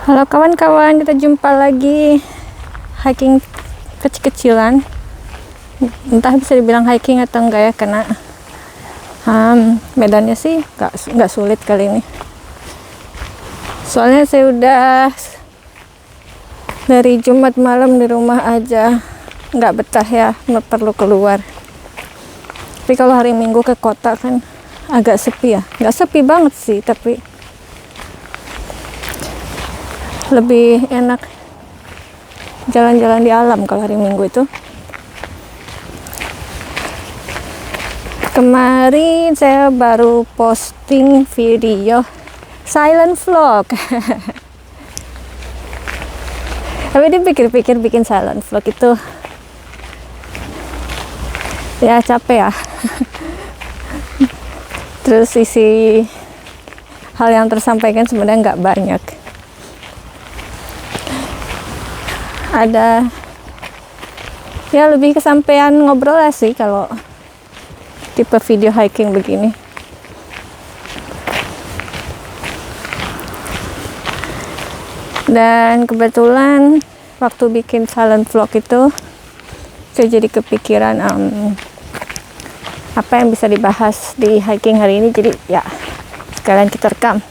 Halo kawan-kawan, kita jumpa lagi hiking kecil-kecilan. Entah bisa dibilang hiking atau enggak ya, karena medannya sih nggak sulit kali ini. Soalnya saya udah dari Jumat malam di rumah aja, nggak betah ya, nggak perlu keluar. Tapi kalau hari Minggu ke kota kan agak sepi ya, nggak sepi banget sih, tapi lebih enak jalan-jalan di alam kalau hari Minggu itu. Kemarin saya baru posting video silent vlog. Tapi dipikir-pikir bikin silent vlog itu ya capek ya. Terus isi hal yang tersampaikan sebenarnya nggak banyak. Ada ya lebih kesampaian ngobrol lah sih kalau tipe video hiking begini. Dan kebetulan waktu bikin silent vlog itu saya jadi kepikiran apa yang bisa dibahas di hiking hari ini, jadi ya sekalian kita rekam.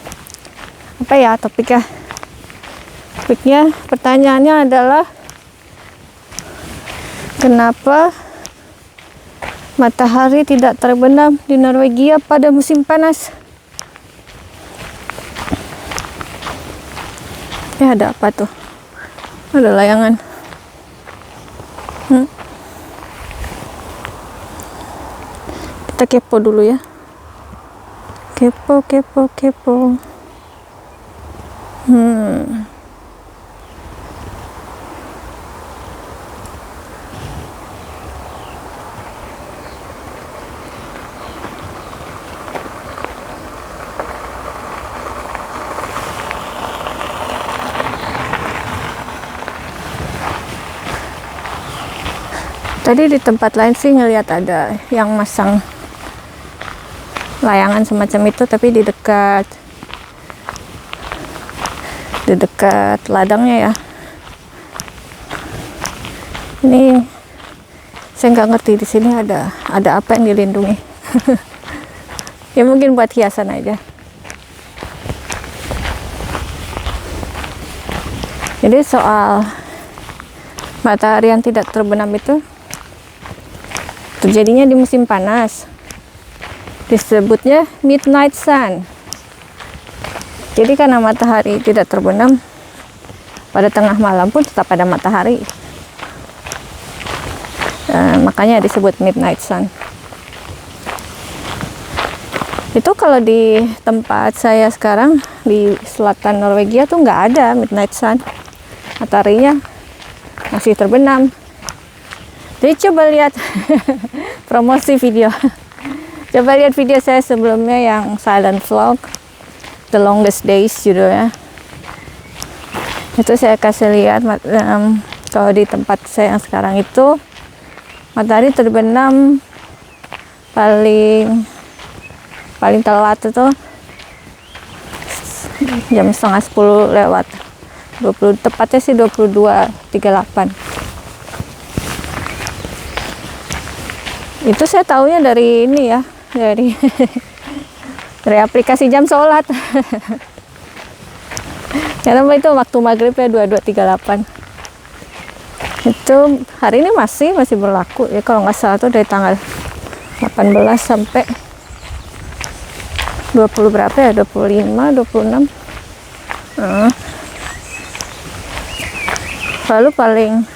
Apa ya topiknya? Pertanyaannya adalah kenapa matahari tidak terbenam di Norwegia pada musim panas? Ya ada apa tuh? Ada layangan. Kita kepo dulu ya. Kepo. Tadi di tempat lain sih ngelihat ada yang masang layangan semacam itu, tapi di dekat ladangnya ya. Ini saya nggak ngerti di sini ada apa yang dilindungi. Ya mungkin buat hiasan aja. Jadi soal matahari yang tidak terbenam itu terjadinya di musim panas, disebutnya midnight sun. Jadi karena matahari tidak terbenam, pada tengah malam pun tetap ada matahari, makanya disebut midnight sun. Itu kalau di tempat saya sekarang di selatan Norwegia tuh nggak ada midnight sun, mataharinya masih terbenam. Jadi coba lihat promosi video. Coba lihat video saya sebelumnya yang silent vlog, The Longest Days judulnya. Itu saya kasih lihat kalau di tempat saya yang sekarang itu matahari terbenam paling telat itu jam 9:30 lewat 20, tepatnya sih 22.38. Itu saya taunya dari ini ya, dari aplikasi jam sholat. Karena itu waktu maghrib ya 22.38. Itu hari ini masih berlaku ya, kalau nggak salah tuh dari tanggal 18 sampai 20 berapa ya, 25, 26. Lalu paling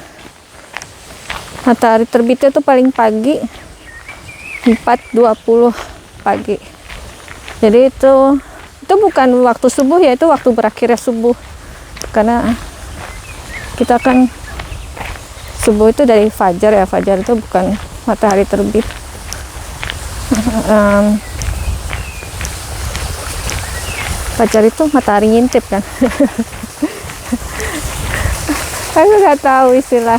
matahari terbitnya tuh paling pagi 4:20 pagi. Jadi itu bukan waktu subuh ya, itu waktu berakhirnya subuh, karena kita kan subuh itu dari fajar ya, fajar itu bukan matahari terbit. Fajar itu matahari ngintip kan. Aku nggak tahu istilah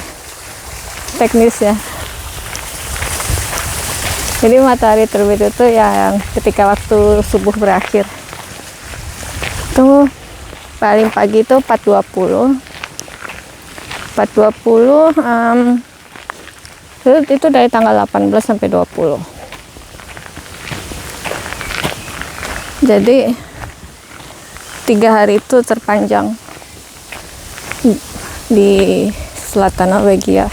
teknisnya. Jadi matahari terbit itu yang ketika waktu subuh berakhir. Tuh paling pagi itu 4.20. 4.20 itu dari tanggal 18 sampai 20. Jadi 3 hari itu terpanjang di selatan Norwegia.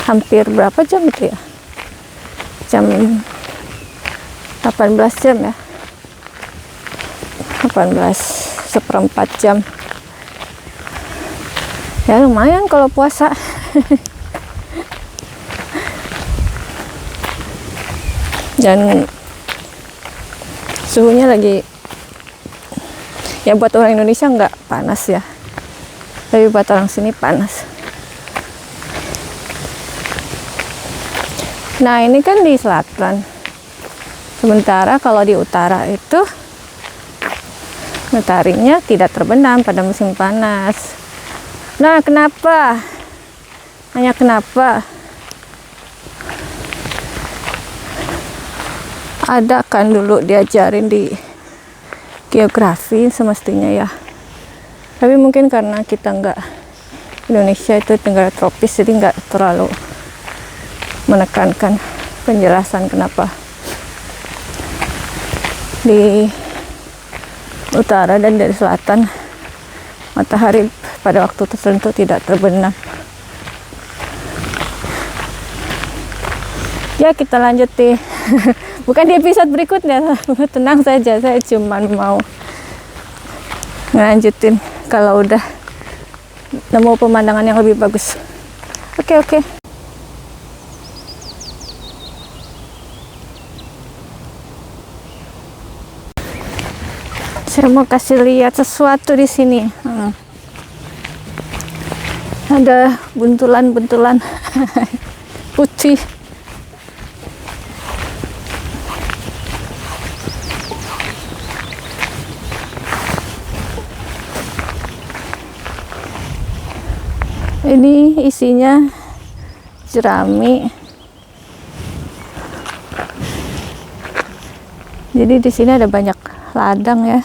Hampir berapa jam itu ya? Jam 18 jam ya. 18 1/4 jam. Ya lumayan kalau puasa. Dan suhunya lagi, ya buat orang Indonesia nggak panas ya, tapi buat orang sini panas. Nah ini kan di selatan, sementara kalau di utara itu mataharinya tidak terbenam pada musim panas. Nah kenapa? Hanya kenapa? Ada kan dulu diajarin di geografi semestinya ya, tapi mungkin karena kita nggak, Indonesia itu negara tropis, jadi nggak terlalu menekankan penjelasan kenapa di utara dan dari selatan matahari pada waktu tertentu tidak terbenam. Ya kita lanjut di bukan di episode berikutnya, tenang saja, saya cuma mau ngelanjutin kalau udah nemu pemandangan yang lebih bagus. Oke. Saya mau kasih lihat sesuatu di sini. Ada buntulan-buntulan putih. Ini isinya jerami. Jadi di sini ada banyak ladang ya.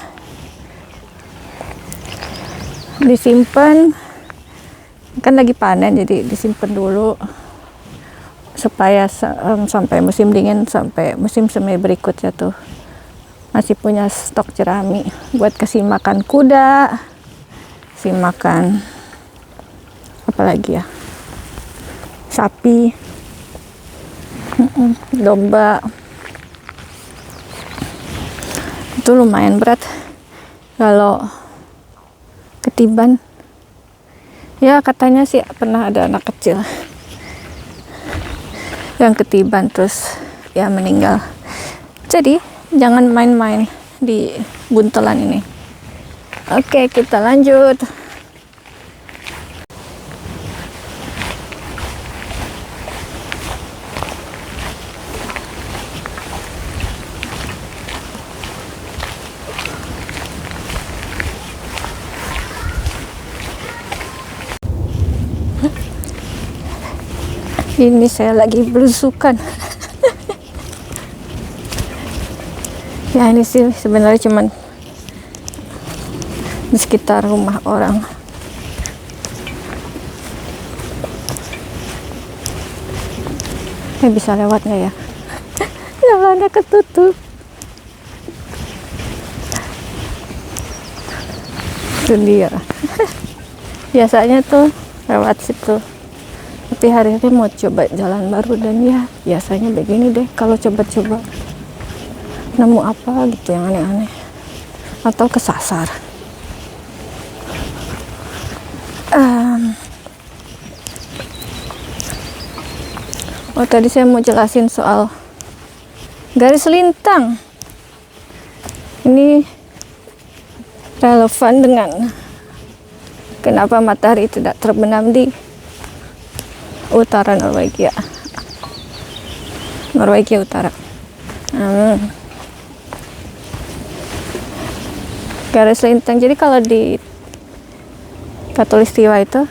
Disimpan, kan lagi panen, jadi disimpan dulu supaya sampai musim dingin, sampai musim semi berikutnya tuh masih punya stok jerami buat kasih makan kuda, kasih makan apalagi ya, sapi, domba. Itu lumayan berat kalau ketiban ya, katanya sih pernah ada anak kecil yang ketiban terus ya meninggal. Jadi jangan main-main di buntelan ini. Oke, kita lanjut. Ini saya lagi belusukan. Ya ini sih sebenarnya cuman di sekitar rumah orang. Ini bisa lewat nggak ya? Jalannya ketutup. Itu dia. Biasanya tuh lewat situ. Tapi hari ini mau coba jalan baru, dan ya biasanya begini deh kalau coba-coba nemu apa gitu yang aneh-aneh atau kesasar. Tadi saya mau jelasin soal garis lintang. Ini relevan dengan kenapa matahari tidak terbenam di utara Norwegia. Norwegia Utara. Garis lintang. Jadi kalau di Khatulistiwa itu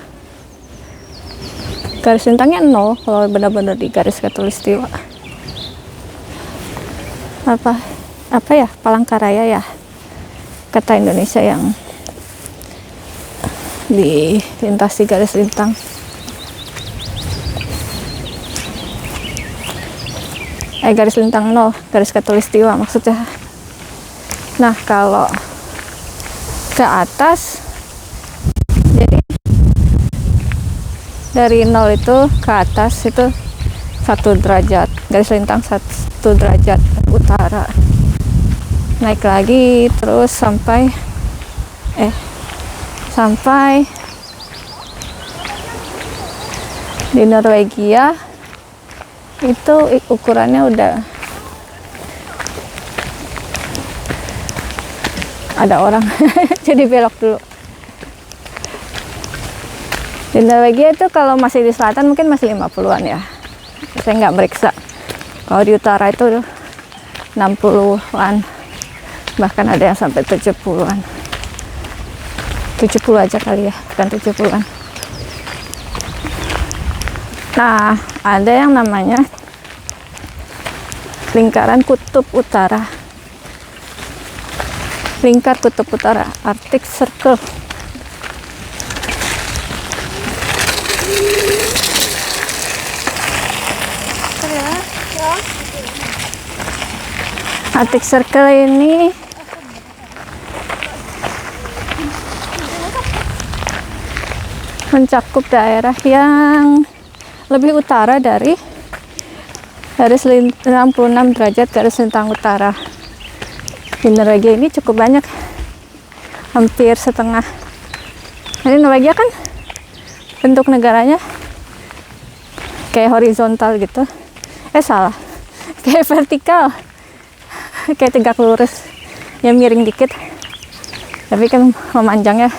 garis lintangnya 0 kalau benar-benar di garis Khatulistiwa. Apa? apa ya, Palangkaraya ya kata Indonesia, yang dilintasi garis lintang. Garis lintang 0, garis khatulistiwa maksudnya. Nah, kalau ke atas, jadi dari 0 itu ke atas itu 1 derajat, garis lintang 1 derajat utara. Naik lagi terus sampai di Norwegia itu ukurannya udah ada orang jadi belok dulu. Di Norwegia itu kalau masih di selatan mungkin masih 50-an ya, saya nggak meriksa. Kalau di utara itu 60-an, bahkan ada yang sampai 70-an. 70 aja kali ya, bukan 70-an. Nah, ada yang namanya lingkaran kutub utara. Lingkar kutub utara, Arctic Circle. Arctic Circle ini mencakup daerah yang lebih utara dari 66 derajat garis lintang utara. Di Norwegia ini cukup banyak, hampir setengah. Jadi Norwegia kan bentuk negaranya kayak horizontal gitu. Salah, kayak vertikal, kayak tegak lurus, yang miring dikit, tapi kan memanjangnya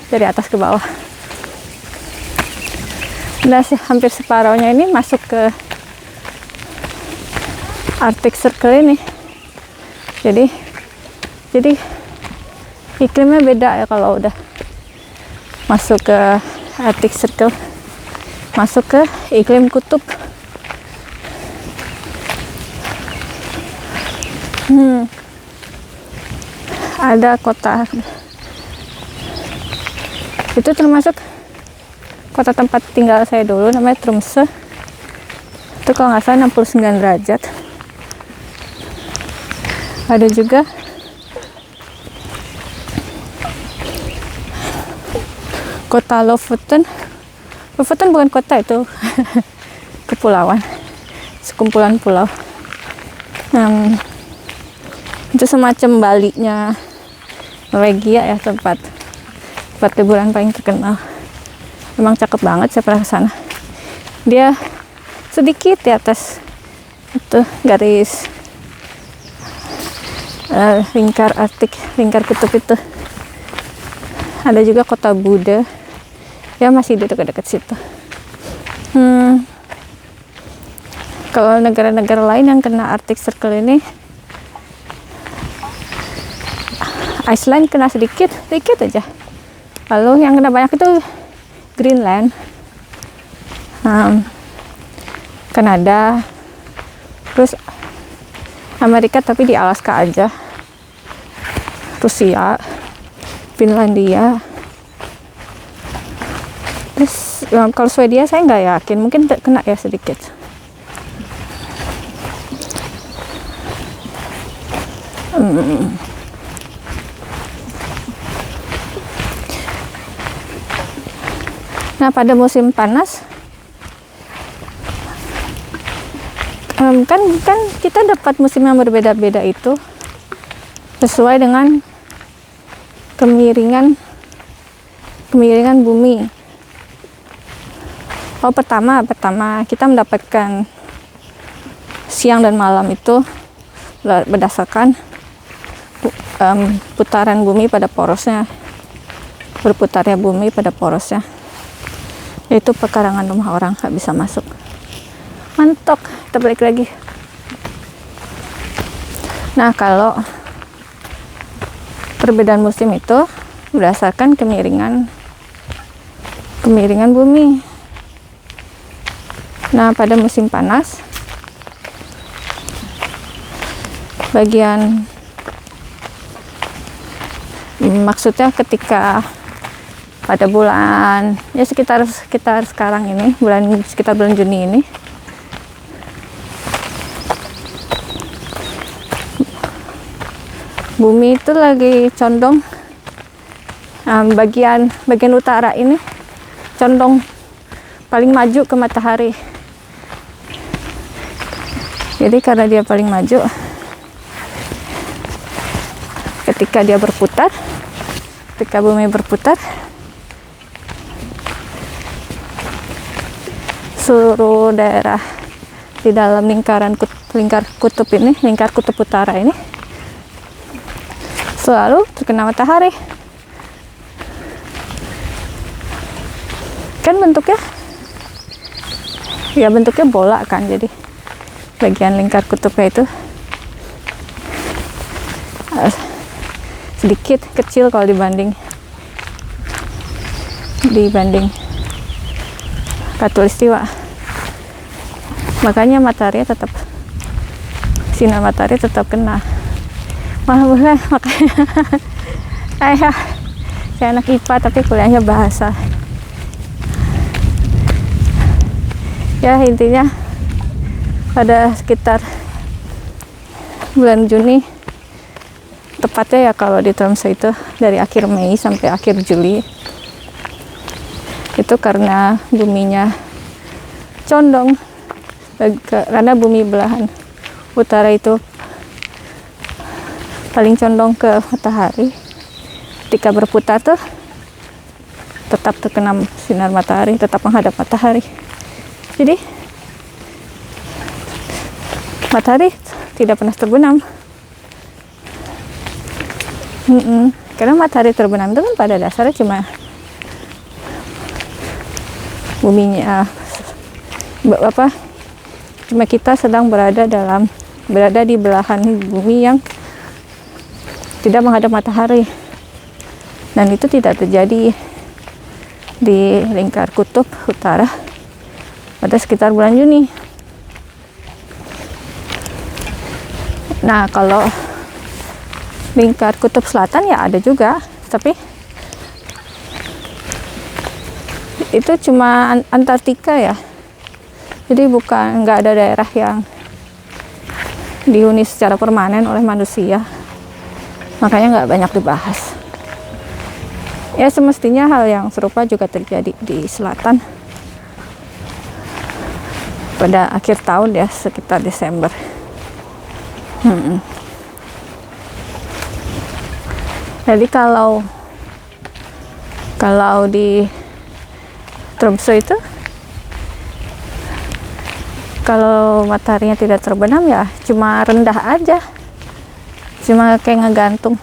dari atas ke bawah. Nah, hampir separuhnya ini masuk ke Arctic Circle ini. Jadi iklimnya beda ya kalau udah masuk ke Arctic Circle, masuk ke iklim kutub. Ada kota itu termasuk kota tempat tinggal saya dulu, namanya Tromsø. Itu kalau nggak salah 69 derajat. Ada juga kota Lofoten. Lofoten bukan kota, itu kepulauan, sekumpulan pulau. Itu semacam Bali-nya Norwegia ya, tempat liburan paling terkenal. Memang cakep banget, saya pernah kesana. Dia sedikit di atas itu garis lingkar Arktik, lingkar kutub itu. Ada juga kota Buda, ya masih di dekat-dekat situ. Kalau negara-negara lain yang kena Arctic Circle ini, Iceland kena sedikit aja. Lalu yang kena banyak itu Greenland, Kanada, terus Amerika tapi di Alaska aja, Rusia, Finlandia. Terus kalau Swedia saya nggak yakin, mungkin kena ya sedikit. Nah, pada musim panas kan kita dapat musim yang berbeda-beda itu sesuai dengan kemiringan bumi. Pertama kita mendapatkan siang dan malam itu berdasarkan putaran bumi pada porosnya, berputarnya bumi pada porosnya. Itu pekarangan rumah orang nggak bisa masuk. Mantok, kita balik lagi. Nah, kalau perbedaan musim itu berdasarkan kemiringan bumi. Nah, pada musim panas, bagian Maksudnya ketika pada bulan ya sekitar sekarang ini, sekitar bulan Juni ini, bumi itu lagi condong, bagian utara ini condong paling maju ke matahari. Jadi karena dia paling maju, ketika bumi berputar, seluruh daerah di dalam lingkar kutub utara ini selalu terkena matahari. Kan bentuknya bola kan, jadi bagian lingkar kutubnya itu sedikit kecil kalau dibanding khatulistiwa. Makanya sinar matahari tetap kena. Makanya saya anak IPA tapi kuliahnya bahasa. Ya intinya pada sekitar bulan Juni, tepatnya ya kalau di Tromsø itu dari akhir Mei sampai akhir Juli, itu karena buminya condong, karena bumi belahan utara itu paling condong ke matahari. Ketika berputar tuh tetap terkena sinar matahari, tetap menghadap matahari. Jadi matahari tidak pernah terbenam. Karena matahari terbenam itu kan pada dasarnya cuma kita sedang berada di belahan bumi yang tidak menghadap matahari, dan itu tidak terjadi di lingkar kutub utara pada sekitar bulan Juni. Nah, kalau lingkar kutub selatan ya ada juga, tapi itu cuma Antartika ya. Jadi nggak ada daerah yang dihuni secara permanen oleh manusia. Makanya nggak banyak dibahas. Ya semestinya hal yang serupa juga terjadi di selatan pada akhir tahun ya, sekitar Desember. Jadi kalau di Tromsø itu, kalau mataharinya tidak terbenam ya cuma rendah aja, cuma kayak ngegantung.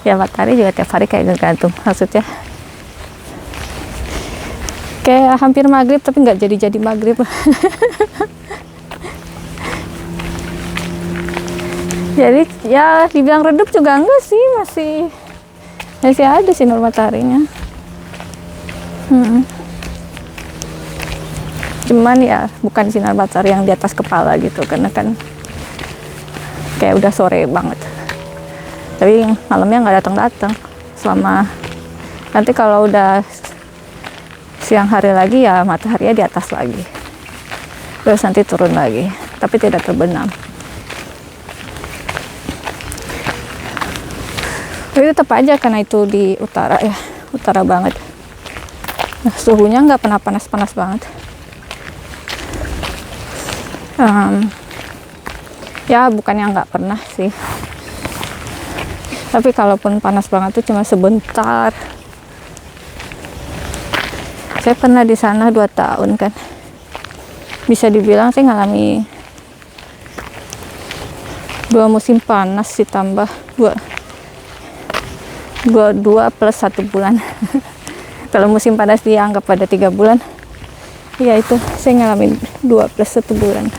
Ya matahari juga tiap hari kayak ngegantung, maksudnya kayak hampir maghrib tapi nggak jadi maghrib. Jadi ya dibilang redup juga enggak sih, masih ada sinar mataharinya. Cuman ya bukan sinar matahari yang di atas kepala gitu, karena kan kayak udah sore banget. Tapi malamnya nggak datang selama nanti kalau udah siang hari lagi ya mataharinya di atas lagi, terus nanti turun lagi tapi tidak terbenam. Tapi tetap aja karena itu di utara ya, utara banget. Nah, suhunya nggak pernah panas-panas banget. Ya bukannya nggak pernah sih, tapi kalaupun panas banget tuh cuma sebentar. Saya pernah di sana 2 tahun kan, bisa dibilang saya ngalami 2 musim panas ditambah 2 plus 1 bulan. Kalau musim panas dianggap pada 3 bulan, ya itu saya ngalamin 2 plus 1 bulan.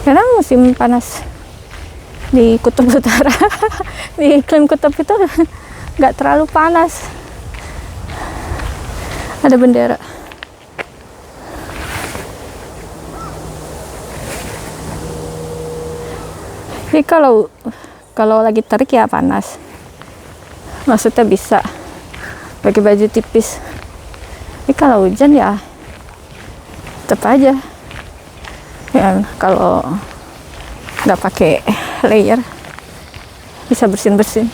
Karena musim panas di kutub utara, di iklim kutub itu nggak terlalu panas. Ada bendera. Tapi kalau lagi terik ya panas, maksudnya bisa pakai baju tipis. Tapi kalau hujan ya tetap aja ya, kalau nggak pakai layer bisa bersin-bersin.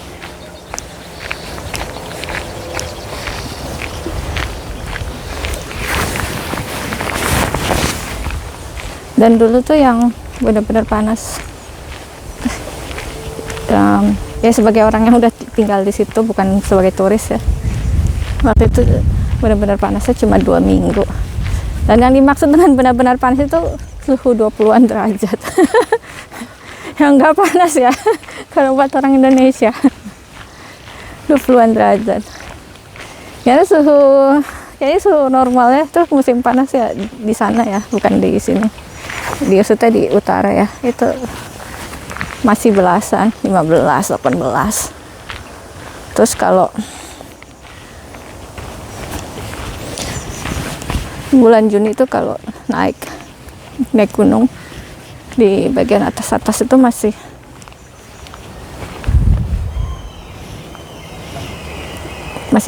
Dan dulu tuh yang benar-benar panas, ya sebagai orang yang udah tinggal di situ, bukan sebagai turis ya, waktu itu benar-benar panasnya cuma 2 minggu. Dan yang dimaksud dengan benar-benar panas itu suhu 20-an derajat. Yang nggak panas ya kalau buat orang Indonesia. 20-an derajat ya, kayaknya suhu normalnya tuh musim panas ya di sana ya, bukan di sini. Maksudnya di utara ya, itu masih belasan, 15, 18. Terus kalau bulan Juni itu kalau naik gunung di bagian atas itu masih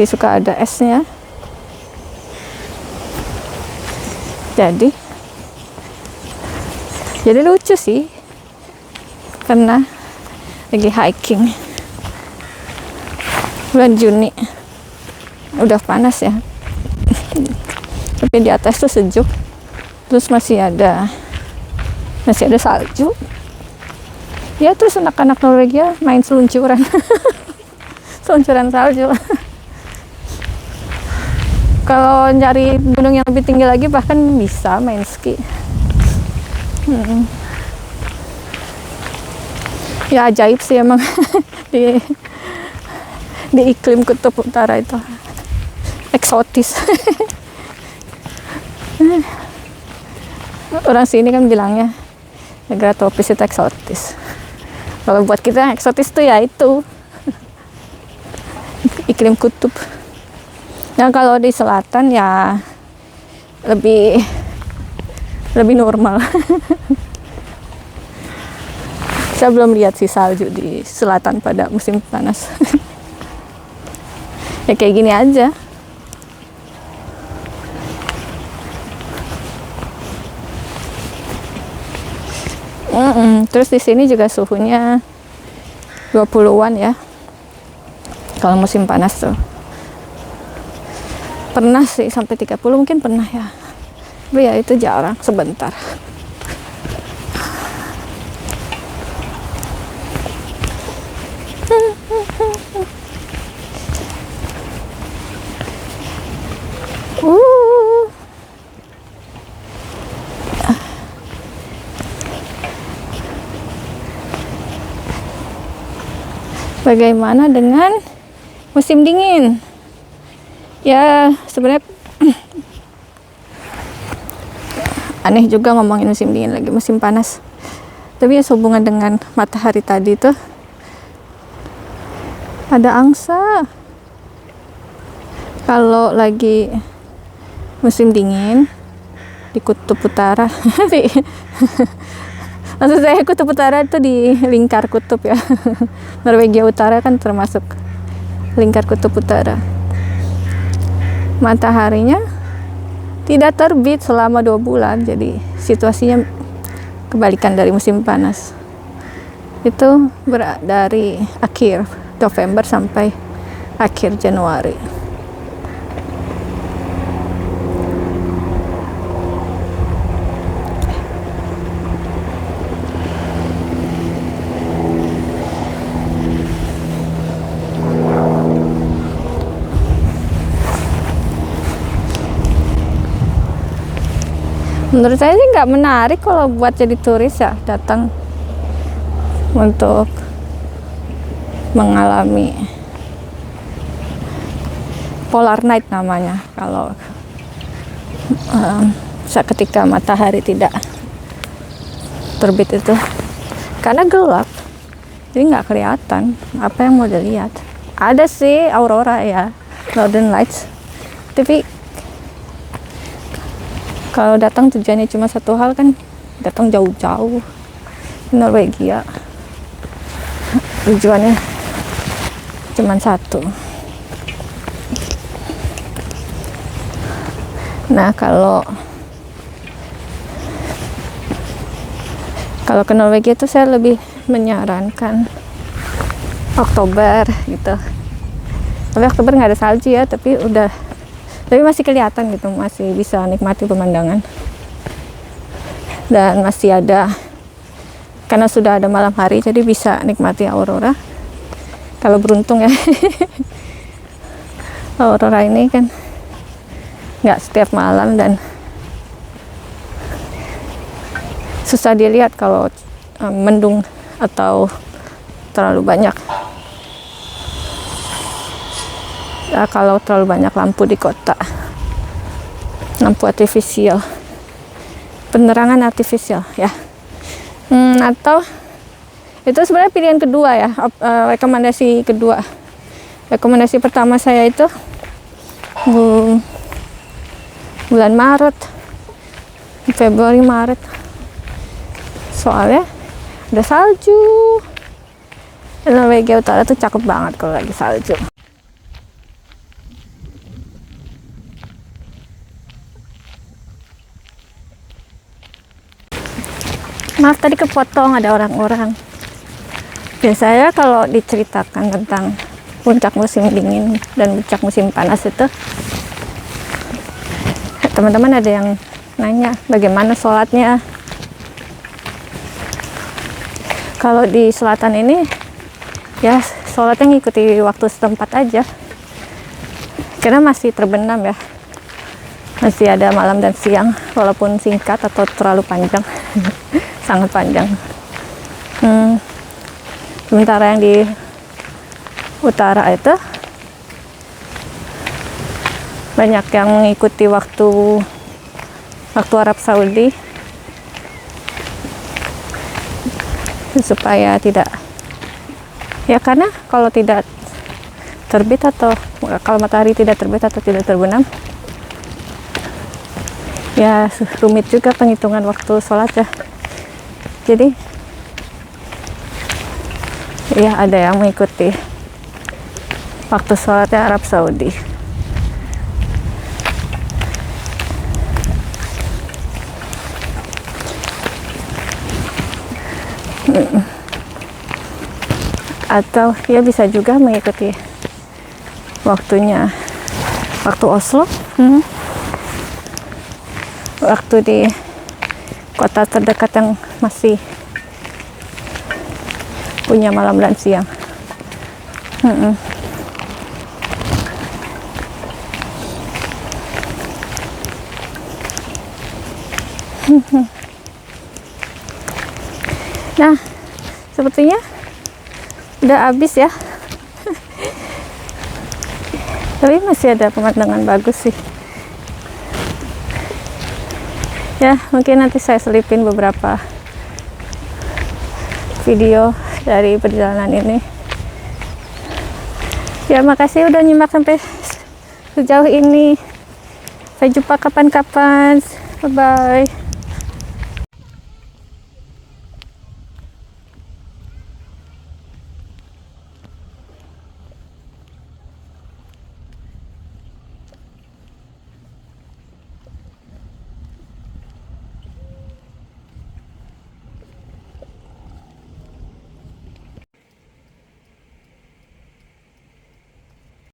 suka ada esnya. Jadi lucu sih, karena lagi hiking bulan Juni udah panas ya, tapi di atas tuh sejuk, terus masih ada salju ya. Terus anak-anak Norwegia main seluncuran seluncuran salju. Kalau nyari gunung yang lebih tinggi lagi bahkan bisa main ski. Ya ajaib sih emang di iklim kutub utara itu, eksotis. Orang sini kan bilangnya negara tropis itu eksotis. Kalau buat kita eksotis tuh ya itu iklim kutub. Nah kalau di selatan ya lebih normal. Saya belum lihat sih salju di selatan pada musim panas. Ya kayak gini aja. Terus di sini juga suhunya 20-an ya. Kalau musim panas tuh. Pernah sih sampai 30 mungkin pernah ya. Tapi ya itu jarang, sebentar. Bagaimana dengan musim dingin? Ya sebenarnya aneh juga ngomongin musim dingin lagi musim panas. Tapi ya sehubungan dengan matahari tadi tuh ada angsa. Kalau lagi musim dingin di kutub utara maksud saya kutub utara itu di lingkar kutub ya. Norwegia utara kan termasuk lingkar kutub utara. Mataharinya tidak terbit selama 2 bulan, jadi situasinya kebalikan dari musim panas. Itu dari akhir November sampai akhir Januari. Menurut saya sih nggak menarik kalau buat jadi turis ya, datang untuk mengalami polar night namanya, kalau ketika matahari tidak terbit itu, karena gelap jadi nggak kelihatan apa yang mau dilihat. Ada sih aurora ya, Northern Lights, tapi kalau datang tujuannya cuma satu hal kan, datang jauh-jauh ke Norwegia. tujuannya cuman satu. Nah, kalau ke Norwegia itu saya lebih menyarankan Oktober gitu. Tapi Oktober nggak ada salju ya, tapi masih kelihatan gitu, masih bisa nikmati pemandangan. Dan masih ada, karena sudah ada malam hari, jadi bisa nikmati aurora kalau beruntung ya. Aurora ini kan nggak setiap malam dan susah dilihat kalau mendung atau terlalu banyak kalau terlalu banyak lampu di kota, lampu artifisial, penerangan artifisial ya. Atau itu sebenarnya pilihan kedua ya, rekomendasi kedua. Rekomendasi pertama saya itu bulan Maret, Februari Maret, soalnya ada salju. Norwegia Utara tuh cakep banget kalau lagi salju. Maaf tadi kepotong, ada orang-orang. Biasanya kalau diceritakan tentang puncak musim dingin dan puncak musim panas itu, teman-teman ada yang nanya bagaimana sholatnya. Kalau di selatan ini ya sholatnya ngikuti waktu setempat aja, karena masih terbenam ya, masih ada malam dan siang, walaupun singkat atau terlalu panjang. Sangat panjang. Sementara yang di utara itu banyak yang mengikuti waktu Arab Saudi supaya tidak, ya karena kalau tidak terbit atau kalau matahari tidak terbit atau tidak terbenam ya rumit juga penghitungan waktu sholat ya. Jadi ya ada yang mengikuti waktu sholatnya Arab Saudi. Atau ya bisa juga mengikuti waktunya waktu Oslo, waktu di kota terdekat yang masih punya malam dan siang. Nah, sepertinya udah habis ya. Tapi masih ada pemandangan bagus sih. Ya, mungkin nanti saya selipin beberapa video dari perjalanan ini. Ya, makasih udah nyimak sampai sejauh ini. Sampai jumpa kapan-kapan. Bye-bye.